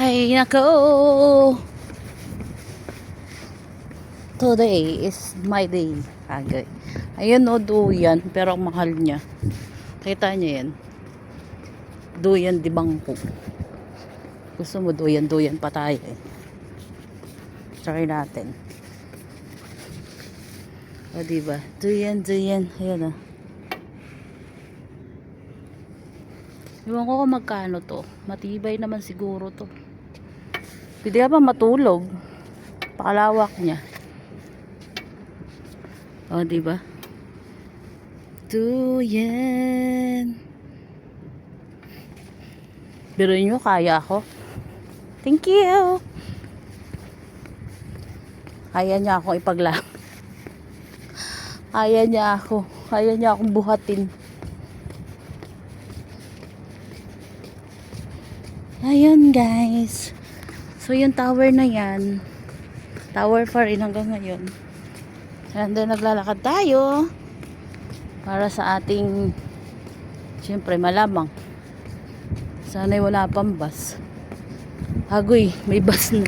Ay, nako! Today is my day. Agay. Ayun o, duyan. Pero ang mahal niya. Kita niyo yan. Duyan di bangko. Gusto mo duyan pa tayo eh. Try natin. O diba? Duyan. Ayun o. Iwan ko kung magkano to. Matibay naman siguro to. Pwede ka pa matulog. Pakalawak niya. O, diba? Duyan. Pero nyo, kaya ako. Thank you. Kaya niya akong ipagla. Kaya niya ako. Kaya niya akong buhatin. Ayun, guys. So, yung tower na yan. Tower pa rin hanggang ngayon. And then, naglalakad tayo. Para sa ating, siyempre, malamang. Sana'y wala pang bus. Agoy, may bus na.